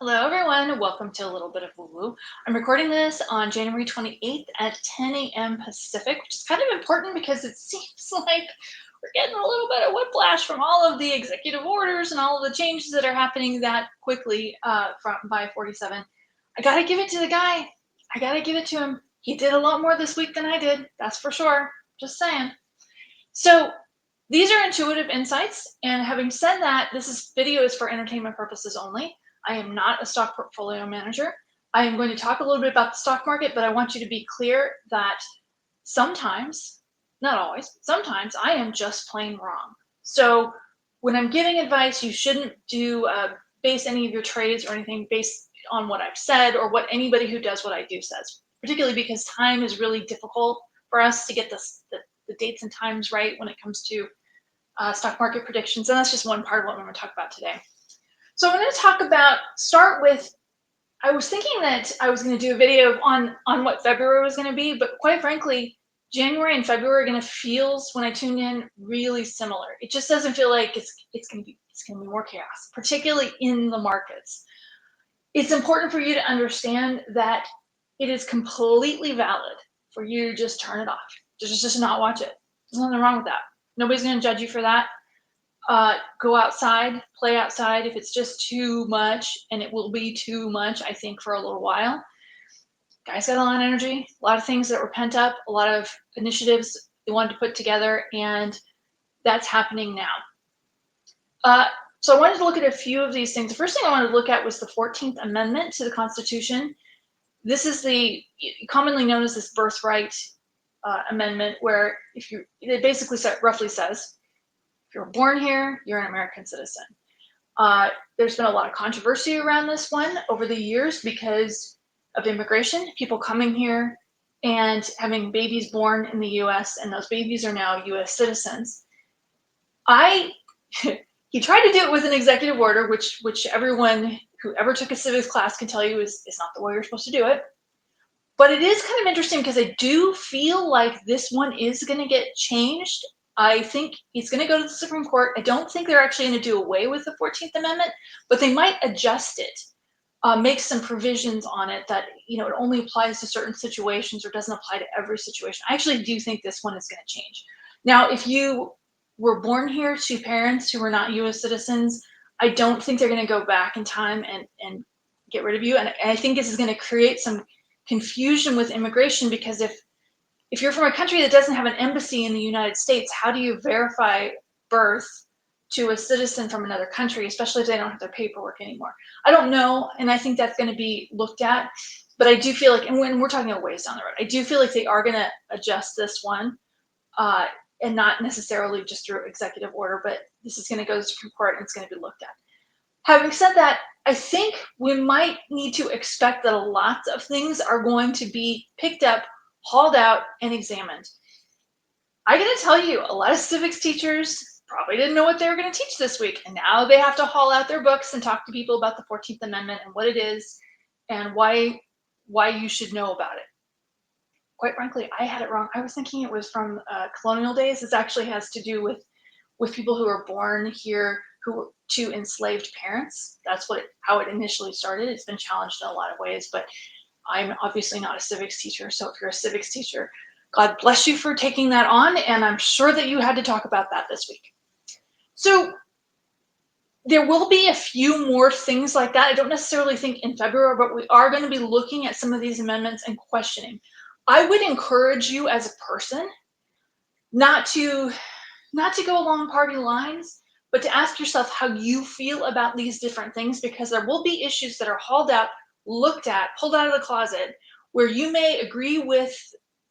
Hello, everyone. Welcome to a little bit of woo woo. I'm recording this on January 28th at 10 a.m. Pacific, which is kind of important because it seems like we're getting a little bit of whiplash from all of the executive orders and all of the changes that are happening that quickly from by 47. I got to give it to the guy. I got to give it to him. He did a lot more this week than I did. That's for sure. Just saying. So these are intuitive insights. And having said that, this video is for entertainment purposes only. I am not a stock portfolio manager. I am going to talk a little bit about the stock market, but I want you to be clear that sometimes, not always, sometimes I am just plain wrong. So when I'm giving advice, you shouldn't base any of your trades or anything based on what I've said or what anybody who does what I do says, particularly because time is really difficult for us to get the dates and times right when it comes to stock market predictions. And that's just one part of what I'm going to talk about today. So I'm going to start with, I was thinking that I was going to do a video on what February was going to be, but quite frankly, January and February are going to feel, when I tune in, really similar. It just doesn't feel like it's going to be more chaos, particularly in the markets. It's important for you to understand that it is completely valid for you to just turn it off. Just not watch it. There's nothing wrong with that. Nobody's going to judge you for that. Go outside, play outside if it's just too much, and it will be too much, I think, for a little while. Guys got a lot of energy, a lot of things that were pent up, a lot of initiatives they wanted to put together, and that's happening now. So I wanted to look at a few of these things. The first thing I wanted to look at was the 14th Amendment to the Constitution. This is commonly known as this birthright amendment, where it basically roughly says, if you're born here, you're an American citizen. There's been a lot of controversy around this one over the years because of immigration, people coming here and having babies born in the U.S., and those babies are now U.S. citizens. He tried to do it with an executive order, which everyone who ever took a civics class can tell you is not the way you're supposed to do it. But it is kind of interesting because I do feel like this one is going to get changed. I think it's going to go to the Supreme Court. I don't think they're actually going to do away with the 14th Amendment, but they might adjust it, make some provisions on it that, it only applies to certain situations or doesn't apply to every situation. I actually do think this one is going to change. Now, if you were born here to parents who were not U.S. citizens, I don't think they're going to go back in time and get rid of you. And I think this is going to create some confusion with immigration, because if you're from a country that doesn't have an embassy in the United States, how do you verify birth to a citizen from another country, especially if they don't have their paperwork anymore? I don't know, and I think that's going to be looked at. But I do feel like, and when we're talking a ways down the road, I do feel like they are going to adjust this one, and not necessarily just through executive order, but this is going to go to the Supreme Court and it's going to be looked at. Having said that, I think we might need to expect that lots of things are going to be picked up, hauled out, and examined. I got to tell you, a lot of civics teachers probably didn't know what they were going to teach this week, and now they have to haul out their books and talk to people about the 14th Amendment and what it is and why you should know about it. Quite frankly, I had it wrong. I was thinking it was from colonial days. This actually has to do with people who were born here to enslaved parents. That's how it initially started. It's been challenged in a lot of ways, but I'm obviously not a civics teacher. So if you're a civics teacher, God bless you for taking that on. And I'm sure that you had to talk about that this week. So there will be a few more things like that. I don't necessarily think in February, but we are going to be looking at some of these amendments and questioning. I would encourage you as a person not to go along party lines, but to ask yourself how you feel about these different things, because there will be issues that are hauled out, looked at, pulled out of the closet, where you may agree with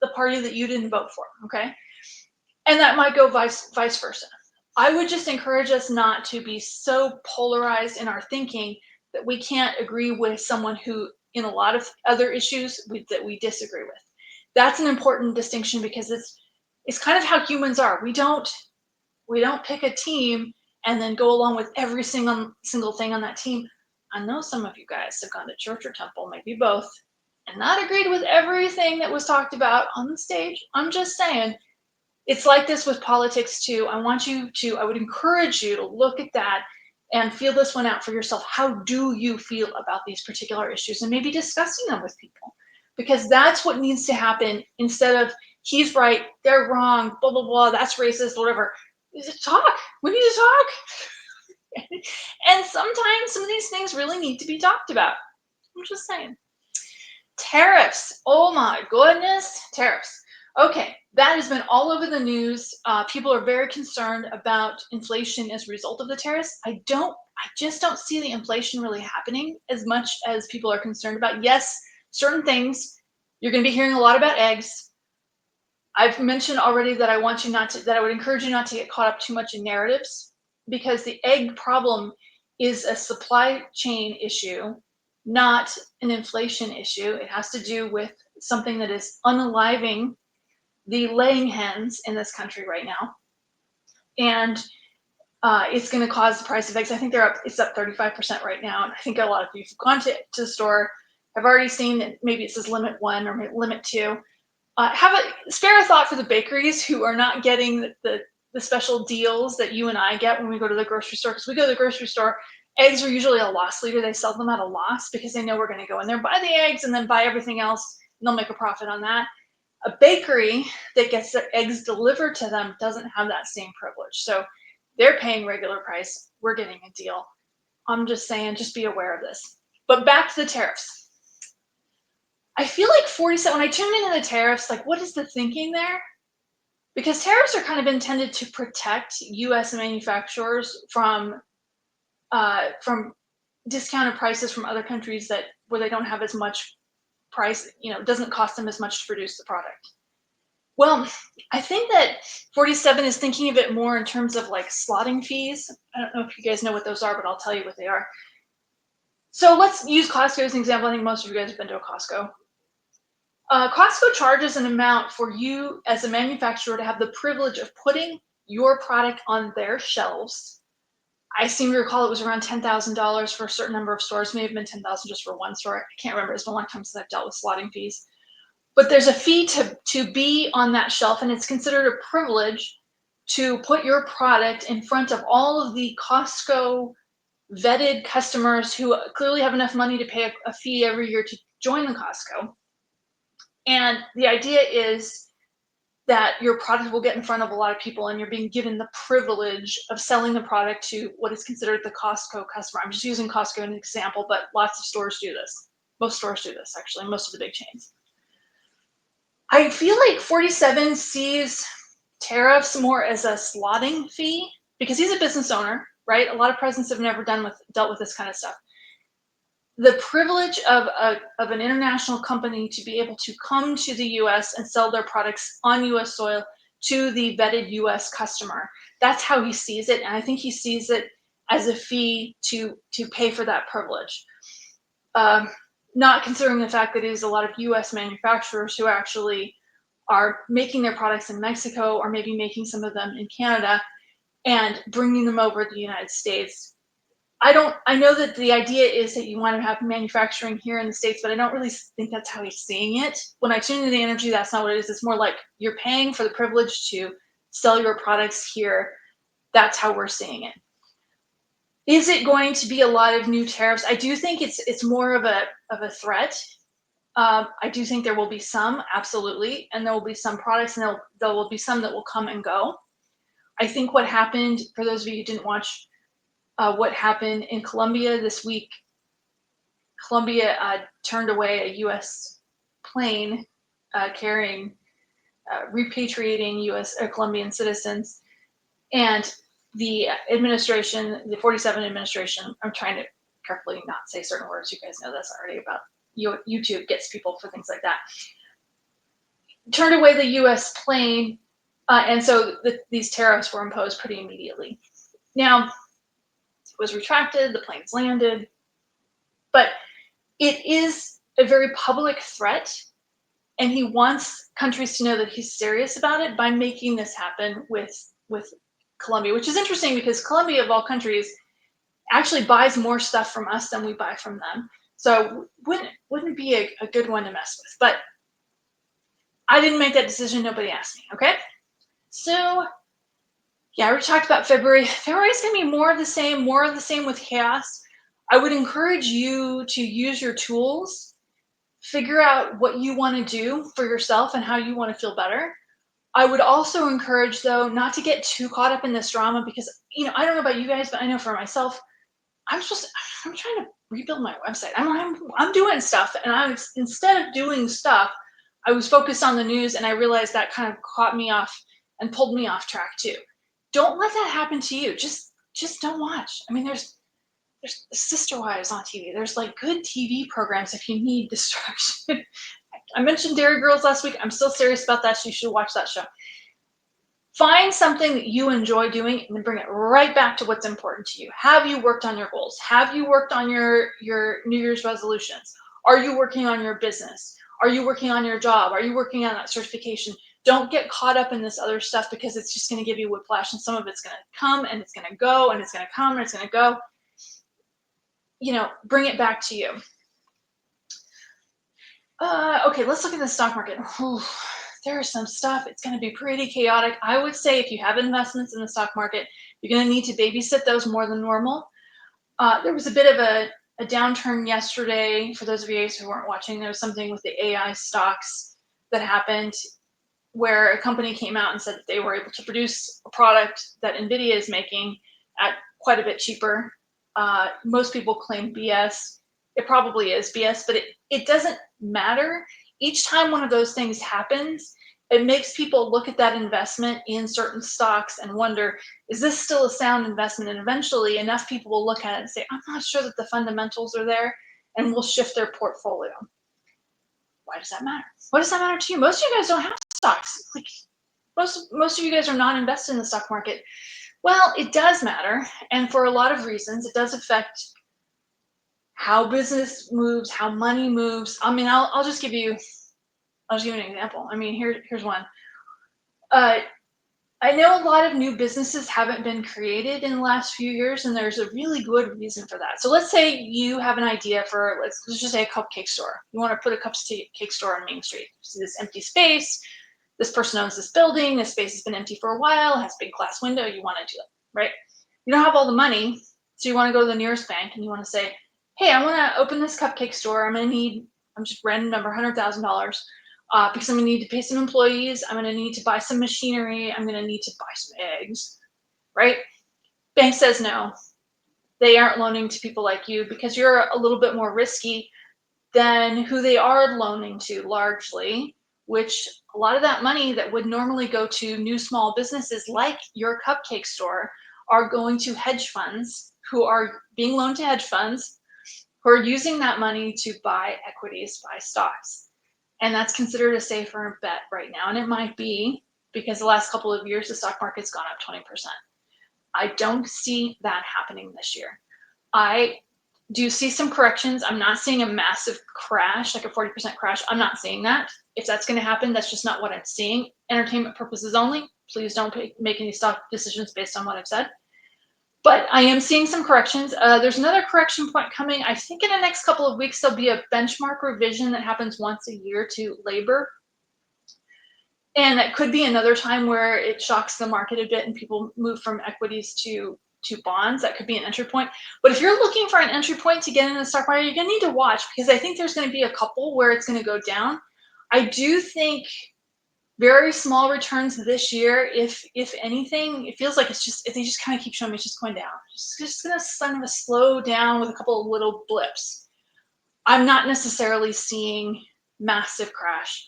the party that you didn't vote for, okay? And that might go vice versa. I would just encourage us not to be so polarized in our thinking that we can't agree with someone who, in a lot of other issues, that we disagree with. That's an important distinction, because it's kind of how humans are. We don't pick a team and then go along with every single thing on that team. I know some of you guys have gone to church or temple, maybe both, and not agreed with everything that was talked about on the stage. I'm just saying, it's like this with politics too. I would encourage you to look at that and feel this one out for yourself. How do you feel about these particular issues? And maybe discussing them with people, because that's what needs to happen instead of he's right, they're wrong, blah, blah, blah, that's racist, whatever. Talk. We need to talk. And sometimes some of these things really need to be talked about. I'm just saying. Tariffs. Oh my goodness. Tariffs. Okay, that has been all over the news. People are very concerned about inflation as a result of the tariffs. I just don't see the inflation really happening as much as people are concerned about. Yes, certain things. You're going to be hearing a lot about eggs. I've mentioned already that I would encourage you not to get caught up too much in narratives, because the egg problem is a supply chain issue, not an inflation issue. It has to do with something that is unaliving the laying hens in this country right now. And it's going to cause the price of eggs. I think it's up 35% right now. And I think a lot of you who've gone to the store have already seen that maybe it says limit 1 or limit 2. Spare a thought for the bakeries who are not getting the special deals that you and I get when we go to the grocery store. Because we go to the grocery store, eggs are usually a loss leader. They sell them at a loss because they know we're going to go in there, buy the eggs, and then buy everything else, and they'll make a profit on that. A bakery that gets their eggs delivered to them doesn't have that same privilege. So they're paying regular price. We're getting a deal. I'm just saying, just be aware of this. But back to the tariffs. I feel like 47, when I tune into the tariffs, like, what is the thinking there? Because tariffs are kind of intended to protect U.S. manufacturers from discounted prices from other countries where they don't have as much price, it doesn't cost them as much to produce the product. Well, I think that 47 is thinking of it more in terms of like slotting fees. I don't know if you guys know what those are, but I'll tell you what they are. So let's use Costco as an example. I think most of you guys have been to a Costco. Costco charges an amount for you as a manufacturer to have the privilege of putting your product on their shelves. I seem to recall it was around $10,000 for a certain number of stores. May have been $10,000 just for one store. I can't remember. It's been a long time since I've dealt with slotting fees. But there's a fee to be on that shelf, and it's considered a privilege to put your product in front of all of the Costco vetted customers who clearly have enough money to pay a fee every year to join the Costco. And the idea is that your product will get in front of a lot of people, and you're being given the privilege of selling the product to what is considered the Costco customer. I'm just using Costco as an example, but lots of stores do this. Most stores do this, actually, most of the big chains. I feel like 47 sees tariffs more as a slotting fee because he's a business owner, right? A lot of presidents have never dealt with this kind of stuff. The privilege of an international company to be able to come to the US and sell their products on US soil to the vetted US customer. That's how he sees it. And I think he sees it as a fee to pay for that privilege. Not considering the fact that it is a lot of US manufacturers who actually are making their products in Mexico, or maybe making some of them in Canada and bringing them over to the United States. I know that the idea is that you want to have manufacturing here in the States, but I don't really think that's how he's seeing it. When I tune into the energy, that's not what it is. It's more like you're paying for the privilege to sell your products here. That's how we're seeing it. Is it going to be a lot of new tariffs? I do think it's more of a threat. I do think there will be some, absolutely, and there will be some products, and there will be some that will come and go. I think what happened, for those of you who didn't watch what happened in Colombia this week, Colombia turned away a U.S. plane carrying, repatriating U.S. or Colombian citizens, and the administration, the 47 administration, I'm trying to carefully not say certain words. You guys know this already about YouTube gets people for things like that. Turned away the U.S. plane, and so these tariffs were imposed pretty immediately. Now, it was retracted, the planes landed, but it is a very public threat, and he wants countries to know that he's serious about it by making this happen with Colombia, which is interesting because Colombia, of all countries, actually buys more stuff from us than we buy from them. So wouldn't be a good one to mess with. But I didn't make that decision. Nobody asked me, okay? So Yeah, I already talked about February. February is going to be more of the same with chaos. I would encourage you to use your tools, figure out what you want to do for yourself and how you want to feel better. I would also encourage, though, not to get too caught up in this drama because, I don't know about you guys, but I know for myself, I'm just, I'm trying to rebuild my website. I'm doing stuff, and instead of doing stuff, I was focused on the news, and I realized that kind of caught me off and pulled me off track too. Don't let that happen to you. Just don't watch. I mean, there's Sister Wives on TV. There's like good TV programs if you need distraction. I mentioned Dairy Girls last week. I'm still serious about that. So you should watch that show. Find something that you enjoy doing and then bring it right back to what's important to you. Have you worked on your goals? Have you worked on your New Year's resolutions? Are you working on your business? Are you working on your job? Are you working on that certification? Don't get caught up in this other stuff because it's just going to give you whiplash, and some of it's going to come and it's going to go and it's going to come and it's going to go. Bring it back to you. Okay, let's look at the stock market. There's some stuff. It's going to be pretty chaotic. I would say if you have investments in the stock market, you're going to need to babysit those more than normal. There was a bit of a downturn yesterday. For those of you who weren't watching, there was something with the AI stocks that happened where a company came out and said that they were able to produce a product that NVIDIA is making at quite a bit cheaper. Most people claim BS. It probably is BS, but it doesn't matter. Each time one of those things happens, it makes people look at that investment in certain stocks and wonder, is this still a sound investment? And eventually enough people will look at it and say, I'm not sure that the fundamentals are there, and will shift their portfolio. Why does that matter? What does that matter to you? Most of you guys don't have stocks. Like most of you guys are not invested in the stock market. Well, it does matter, and for a lot of reasons. It does affect how business moves, how money moves. I mean, I'll just give you an example. I mean, here's one. I know a lot of new businesses haven't been created in the last few years, and there's a really good reason for that. So let's say you have an idea for, let's just say a cupcake store. You want to put a cupcake store on Main Street. You see this empty space. This person owns this building. This space has been empty for a while, has a big glass window. You want to do it, right? You don't have all the money, so you want to go to the nearest bank and you want to say, hey, I want to open this cupcake store. I'm just random number, $100,000. Because I'm going to need to pay some employees. I'm going to need to buy some machinery. I'm going to need to buy some eggs, right? Bank says no. They aren't loaning to people like you because you're a little bit more risky than who they are loaning to largely, which a lot of that money that would normally go to new small businesses like your cupcake store are going to hedge funds who are being loaned to hedge funds who are using that money to buy equities, buy stocks. And that's considered a safer bet right now. And it might be because the last couple of years, the stock market's gone up 20%. I don't see that happening this year. I do see some corrections. I'm not seeing a massive crash, like a 40% crash. I'm not seeing that. If that's going to happen, that's just not what I'm seeing. Entertainment purposes only. Please don't make any stock decisions based on what I've said. But I am seeing some corrections. There's another correction point coming. I think in the next couple of weeks, there'll be a benchmark revision that happens once a year to labor. And that could be another time where it shocks the market a bit and people move from equities to bonds. That could be an entry point. But if you're looking for an entry point to get into the stock market, you're going to need to watch because I think there's going to be a couple where it's going to go down. I do think very small returns this year, if anything. It feels like they just kind of keep showing me it's just going down. It's just going to kind of slow down with a couple of little blips. I'm not necessarily seeing massive crash,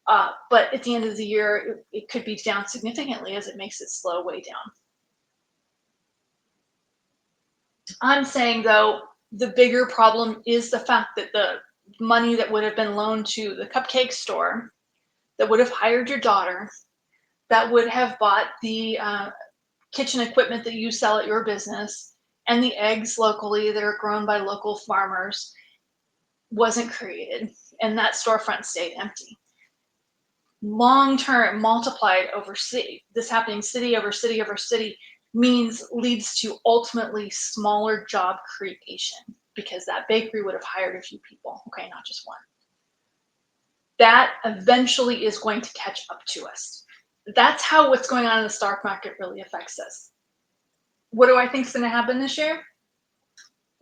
but at the end of the year, it could be down significantly as it makes it slow way down. I'm saying, though, the bigger problem is the fact that the money that would have been loaned to the cupcake store, that would have hired your daughter, that would have bought the kitchen equipment that you sell at your business, and the eggs locally that are grown by local farmers wasn't created, and that storefront stayed empty. Long term, multiplied over city, this happening city over city over city leads to ultimately smaller job creation because that bakery would have hired a few people, okay, not just one. That eventually is going to catch up to us. That's how what's going on in the stock market really affects us. What do I think is going to happen this year?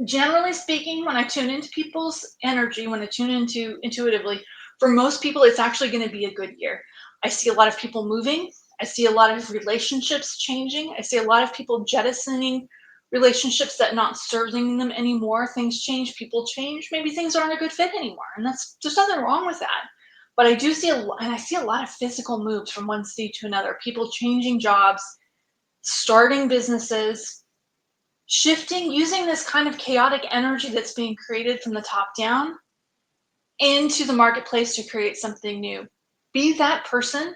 Generally speaking, when I tune into people's energy, when I tune into intuitively, for most people, it's actually going to be a good year. I see a lot of people moving. I see a lot of relationships changing. I see a lot of people jettisoning relationships that not serving them anymore. Things change, people change. Maybe things aren't a good fit anymore, and there's nothing wrong with that. But I do see and I see a lot of physical moves from one state to another. People changing jobs, starting businesses, shifting, using this kind of chaotic energy that's being created from the top down into the marketplace to create something new. Be that person,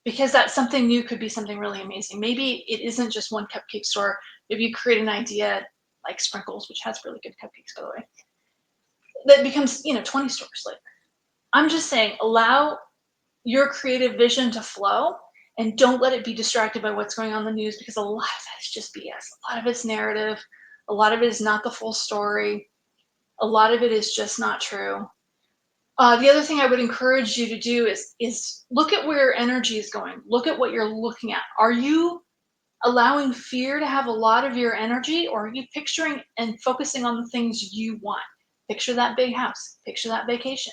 because that something new could be something really amazing. Maybe it isn't just one cupcake store. Maybe you create an idea like Sprinkles, which has really good cupcakes, by the way, that becomes, 20 stores later. I'm just saying, allow your creative vision to flow and don't let it be distracted by what's going on in the news, because a lot of that is just BS. A lot of it's narrative. A lot of it is not the full story. A lot of it is just not true. The other thing I would encourage you to do is look at where your energy is going. Look at what you're looking at. Are you allowing fear to have a lot of your energy, or are you picturing and focusing on the things you want? Picture that big house. Picture that vacation.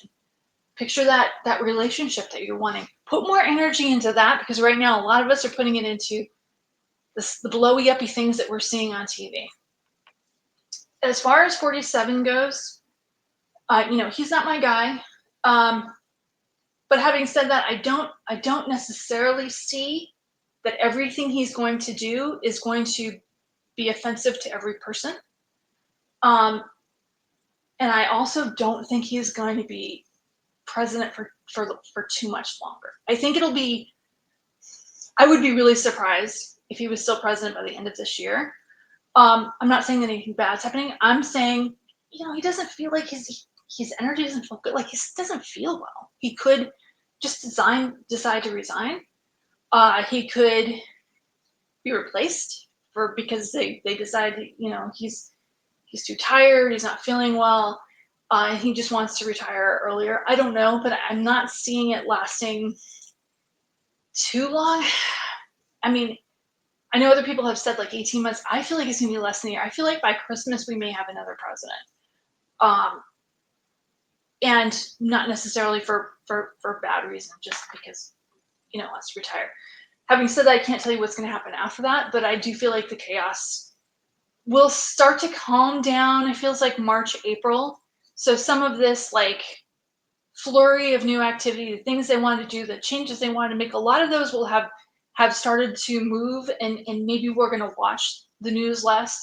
Picture that relationship that you're wanting. Put more energy into that, because right now a lot of us are putting it into the blowy uppy things that we're seeing on TV. As far as 47 goes, he's not my guy. But having said that, I don't necessarily see that everything he's going to do is going to be offensive to every person. And I also don't think he's going to be president for too much longer. I think I would be really surprised if he was still president by the end of this year. I'm not saying that anything bad's happening. I'm saying, he doesn't feel like his energy doesn't feel good. Like, he doesn't feel well. He could just decide to resign. He could be replaced because they decide, he's too tired. He's not feeling well. He just wants to retire earlier. I don't know, but I'm not seeing it lasting too long. I mean, I know other people have said like 18 months. I feel like it's going to be less than a year. I feel like by Christmas we may have another president. And not necessarily for bad reason, just because, wants to retire. Having said that, I can't tell you what's going to happen after that, but I do feel like the chaos will start to calm down. It feels like March, April. So some of this like flurry of new activity, the things they wanted to do, the changes they wanted to make, a lot of those will have started to move, and maybe we're going to watch the news less,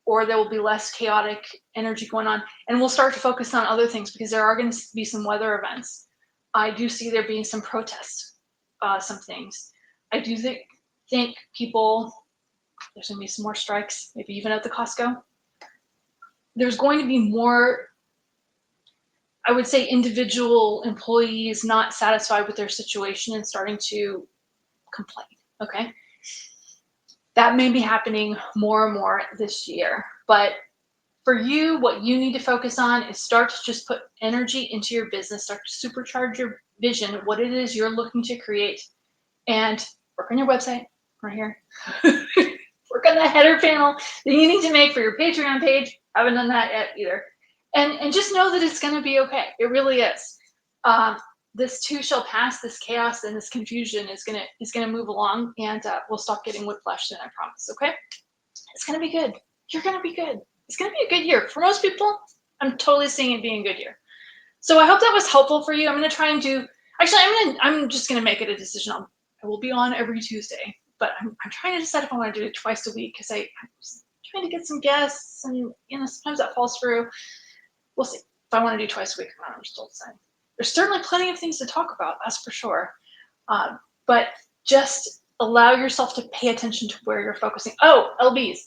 or there will be less chaotic energy going on, and we'll start to focus on other things, because there are going to be some weather events. I do see there being some protests, some things. I do think people, there's going to be some more strikes, maybe even at the Costco. There's going to be more, I would say, individual employees not satisfied with their situation and starting to complain. Okay. That may be happening more and more this year. But for you, what you need to focus on is start to just put energy into your business, start to supercharge your vision, what it is you're looking to create, and work on your website right here. Work on the header panel that you need to make for your Patreon page. I haven't done that yet either. And just know that it's going to be okay. It really is. This too shall pass. This chaos and this confusion is gonna move along, and we'll stop getting whiplash soon. I promise. Okay? It's gonna be good. You're gonna be good. It's gonna be a good year for most people. I'm totally seeing it being a good year. So I hope that was helpful for you. I'm gonna try and do. Actually, I'm just gonna make it a decision. I will be on every Tuesday, but I'm trying to decide if I want to do it twice a week, because I'm trying to get some guests, and sometimes that falls through. We'll see if I want to do twice a week or not. I'm still deciding. There's certainly plenty of things to talk about, that's for sure. But just allow yourself to pay attention to where you're focusing. Oh, LBs.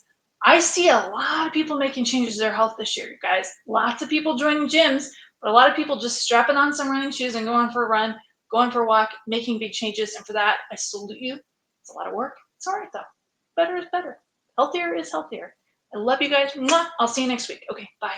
I see a lot of people making changes to their health this year, you guys. Lots of people joining gyms, but a lot of people just strapping on some running shoes and going for a run, going for a walk, making big changes. And for that, I salute you. It's a lot of work. It's all right, though. Better is better. Healthier is healthier. I love you guys. Mwah. I'll see you next week. Okay, bye.